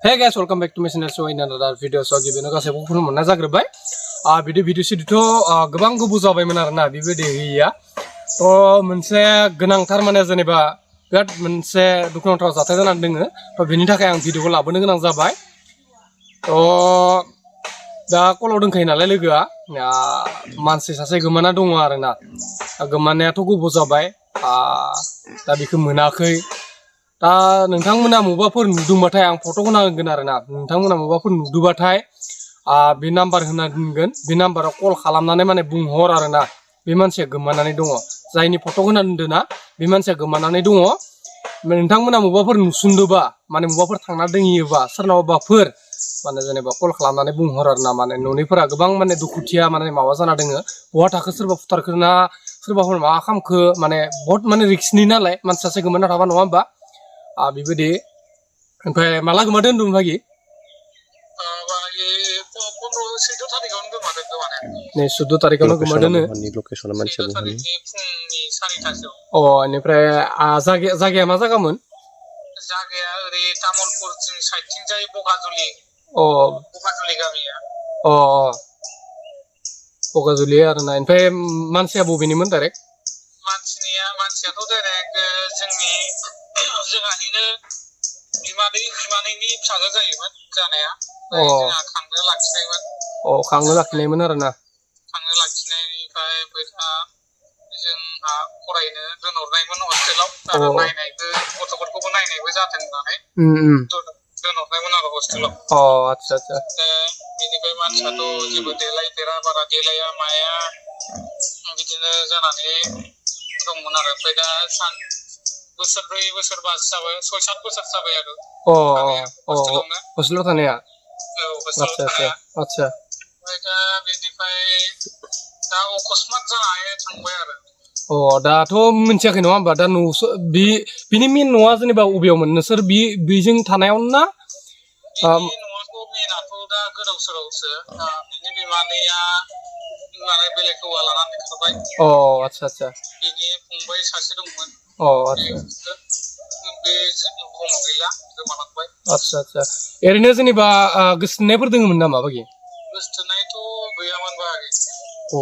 Hey guys, welcome back to my channel. So in another video, so गिबियावनो गासैबो खुलुमनाय जाग्रोबाय। Video सिडिथ' गोबां गोबाव जाबायमोन आरोना बेबायदि होयिया। मोनसे गोनांथार माने जेनेबा बिराद मोनसे दुखुनांथाव जाथाय जानानै दोङो। बेनि थाखाय आं भिडिअखौ लाबोनो गोनां जाबाय। दा कलाव दंखायो नालाय लोगोआ मानसि सासे गोमाना दङ आरोना। गोमानायाथ' गोबाव जाबाय। दा बेखौ मोनाखै। दा नोंथांमोना मबाफोर नुदोंबाथाय आं फट' होना होगोन आरोना। नोंथांमोना मबाफोर नुदोंबाथाय बे नाम्बार होना दोनगोन। बे नाम्बाराव कल खालामनानै माने बुंहर आरोना। बे मानसिया गोमानानै दङ। जायनि फट' होना दोनदोंना बे मानसिया गोमानानै दङ। नोंथांमोना मबाफोर नुसुन्दोबा माने मबाफोर थांना दोङोबा सोरनावबाफोर माने जेनेबा कल खालामनानै बुंहर आरोना। माने न'निफोरा गोबां माने दुखुथिया माने माबा जाना दोङो। बहा थाखो सोरबा फुथारखो ना सोरबाफोर माबा खामखो माने बहुत माने रिक्सनि नालाय मानसि सासे गोमाना थाबा नङा होमबा? बेबायदि ओमफ्राय माला गोमादों होनदोंमोन बागि? 14 तारिखावनो गोमादोंनो। इनिफ्राय जायगाया मा जायगामोन? जायगाया ओरै तामुलपुरथिं साइडथिंजाय बगाजुलि। बगाजुलि गामिया। बगाजुलि आरोना। ओमफ्राय मानसिया बबेनिमोन डाइरेक्ट? मानसियाथ' डाइरेक्ट जोंहानिनो बिमानैनि फिसाजो जायोमोन जानाया। जोंहा खांनो लाखिनायमोन। खांनो लाखिनायमोन आरोना। खांनो लाखिनायनिफ्राय जोंहा फरायनो दोनहरनायमोन हस्टेलाव। आरो नायनायबो गथ'फोरखौबो नायनायबो जाथों होननानै दोनहरनायमोन आरो हस्टेलाव। आच्छा। बेनिफ्राय मानसियाथ' जेबो देलायफेरा बारा देलाया माया बिदिनो जानानै दंमोन आरो। ओमफ्राय दा बोसोरब्रै बोसोरबासो जाबाय, 6-7 बोसोर जाबाय आरो। हस्टेलाव थानाया? हस्टेलाव थानाया। ओमफ्राय दा बेनिफ्राय दा अकस्मात जानानै थांबाय आरो। दाथ' मिथियाखै नङा होमबा? दा बिनि मेन न'आ जेनेबा अबेयावमोन? नोंसोर बेजों थानायावनो ना? बिनि न'आथ' मेनाथ' दा गोदाव सोरावसो। बिनि बिमानैया बेलेग हौवा लानानै खारबाय। आच्छा। बिनि फंबाय सासे दंमोन। आच्छा। बे बुहुमाव गैला, गोमालांबाय। आच्छा। ओरैनो जेनेबा गोसोथोनायफोर दङमोन नामा बागि? गोसोथोनायथ' गैयामोन बागि।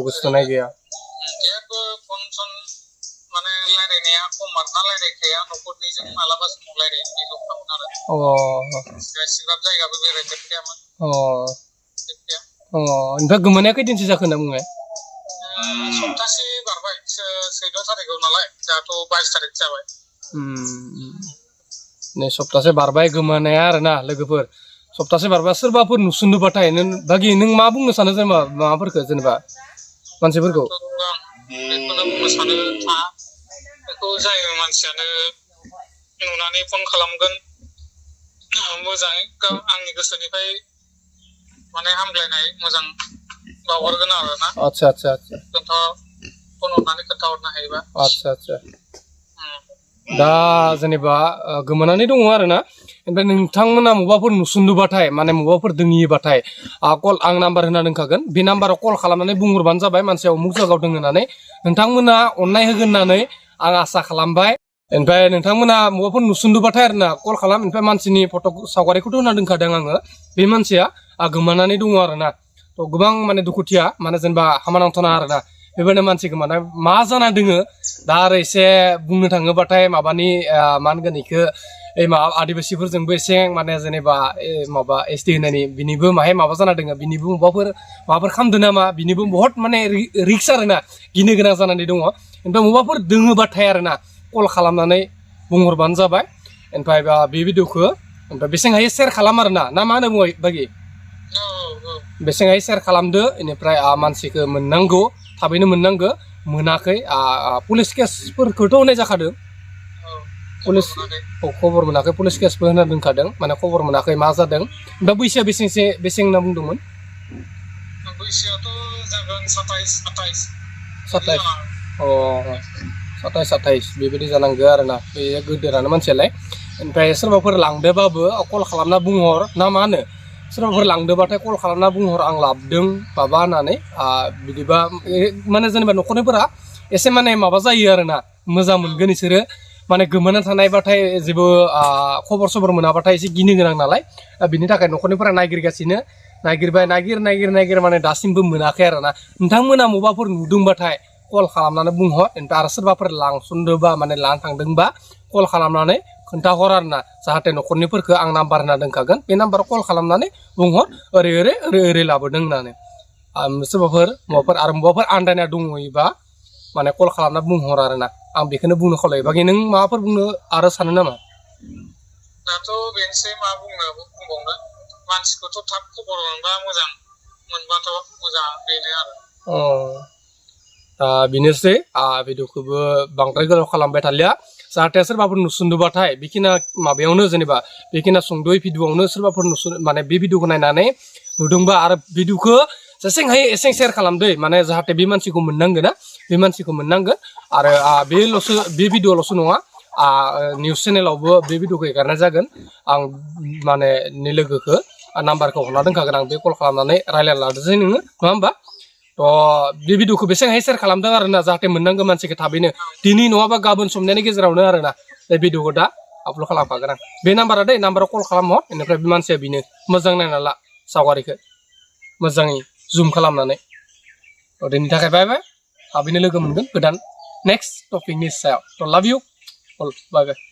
गोसोथोनाय गैया। जेबो फन माने रायलायनाया खम आरोना, रायलायखाया न'खरनिजों मालाबा समाव रायलायो बेल'खामोन आरो। एसेग्राब जायगाबो बेरायजोबखायामोन। ओमफ्राय गोमानाया खैदिनसो जाखो होनना बुङो? सप्तासे बारबाय। 14 तारिखाव नालाय, दाथ' 22 तारिख जाबाय। सप्तासे बारबाय गोमानाया आरोना लोगोफोर। सप्तासे बारबाय सोरबाफोर नुसुन्दोबाथाय बागि नों मा बुंनो सानो जेनेबा माबाफोरखौ जेनेबा मानसिफोरखौ? बेखौनो बुंनो सानो बेखौ जाय मानसियानो नुनानै फन खालामगोन मोजाङै आंनि गोसोनिफ्राय माने हामग्लायनाय मोजां बावहरगोन आरोना। आच्छा। फन हरनानै खोन्थाहरनो हायोबा। आच्छा। दा जेनेबा गोमानानै दङ आरोना। ओमफ्राय नोंथांमोना मबाफोर नुसुन्दोबाथाय माने मबाफोर दोङोबाथाय आं नाम्बार होना दोनखागोन। बे नाम्बाराव कल खालामनानै बुंहरबानो जाबाय मानसिया उमुक जायगायाव दङ होननानै। नोंथांमोना अननाय होगोन होननानै आं आसा खालामबाय। ओमफ्राय नोंथांमोना मबाफोर नुसुन्दोबाथाय आरोना कल खालाम। ओमफ्राय मानसिनि फट' सावगारिखौथ' होना दोनखादों आङो। बे मानसिया गोमानानै दङ आरोना। गोबां माने दुखुथिया माने जेनेबा हामानांथावना आरोना। बेबायदिनो मानसि गोमानाय मा जाना दोङो दा आरो एसे बुंनो थाङोबाथाय माबानि मा होनगोन बेखौ माबा आदिबासिफोरजोंबो एसे माने जेनेबा माबा ST होनायनि बिनिबो माहाय माबा जाना दोङो। बिनिबो माबाफोर खालामदों नामा बिनिबो बहुत माने रिक्स आरोना, गिनो गोनां जानानै दङ। ओमफ्राय मबाफोर दोङोबाथाय आरोना कल खालामनानै बुंहरबानो जाबाय। ओमफ्राय बे भिडिअखौ ओमफ्राय बेसेबां हायो सेयार खालाम आरोना। ना मा होनो बुङो बागि? बेसेबां हायो सेयार खालामदो। बेनिफ्राय मानसिखौ मोननांगौ, थाबैनो मोननांगौ। मोनाखै पुलिस केसफोरखौथ' होनाय जाखादों। पुलिस खबर मोनाखै, पुलिस केसबो होना दोनखादों। माने खबर मोनाखै मा जादों। दा बैसोआ बेसें होनना बुंदोंमोन? बैसोआथ' जागोन 27-28। 27-28 बेबायदि जानांगौ आरोना। बे गोदोरानो मानसियालाय। ओमफ्राय सोरबाफोर लांदोबाबो कल खालामना बुंहर। ना मा होनो? सोरबाफोर लांदोबाथाय कल खालामना बुंहर आं लाबोदों माबा होननानै। बिदिबा माने जेनेबा न'खरनिफोरा एसे माने माबा जायो आरोना, मोजां मोनगोन बिसोरो। माने गोमाना थानायबाथाय जेबो खबर सबर मोनाबाथाय एसे गिनो गोनां नालाय बिनि थाखाय न'खरनिफोरा नागिरगासिनो नागिर माने दासिमबो मोनाखै आरो ना नोंथांमोना मबाफोर नुदोंबाथाय कल खालामनानै बुंहर ओमफ्राय आरो सोरबाफोर लांसनदोंबा माने लानो थांदोंबा कल खालामनानै खोन्थाहर आरो ना जाहाथे न'खरनिफोरखौ आं नाम्बार होना दोनखागोन बे नाम्बाराव कल खालामनानै बुंहर ओरै लाबोदों होननानै सोरबाफोर माबाफोर आन्दायना दङयोबा माने कल खालामना बुंहर आरो ना आं बेखौनो बुंनो खावलायो बाखि नों माबाफोर बुंनो आरो सानो नामा दाथ' बेनोसै मा बुंबावनो मानसिखौथ' थाब खबर मोनबा मोजां मोनबाथ' मोजां बेनो आरो बेनोसै भिडिअखौबो बांद्राय गोलाव खालामबाय थालिया जाहाथे सोरबाफोर नुसुन्दोबाथाय बेखिना माबायावनो जेनेबा बेखिना सुंद'यै भिडिअआवनो सोरबाफोर माने बे भिडिअखौ नायनानै नुदोंबा आरो भिडिअखौ जेसें हायो एसें शेयार खालामदो माने जाहाथे बे मानसिखौ मोननांगोन ना बे मानसिखौ मोननांगोन आरो बे भिडिअल'सो नङा निउस चेनेलावबो बे भिडिअखौ एगारनाय जागोन आं माने नि लोगोखौ नाम्बारखौ हरना दोनखागोन आं बे कल खालामनानै रायज्लायना लादोंसै नोङो नङा होमबा बे भिडिअखौ बेसेबां शेयार खालामदों आरो ना जाहाथे मोननांगौ मानसिखौ थाबैनो दिनै नङाबा गाबोन समनिनि गेजेरावनो आरो ना बे भिडिअखौ दा आपल'ड खालामखागोन आं बे नाम्बारा नाम्बाराव कल खालामहर बेनिफ्राय बे मानसिया बेनो मोजां नायना ला सावगारिखौ मोजाङै जुम खालामनानै दिनैनि थाखाय बाय बाय थाबैनो लोगो मोनगोन गोदान नेक्स्ट टपिकनि सायाव लाभ इउ अल बाय बाय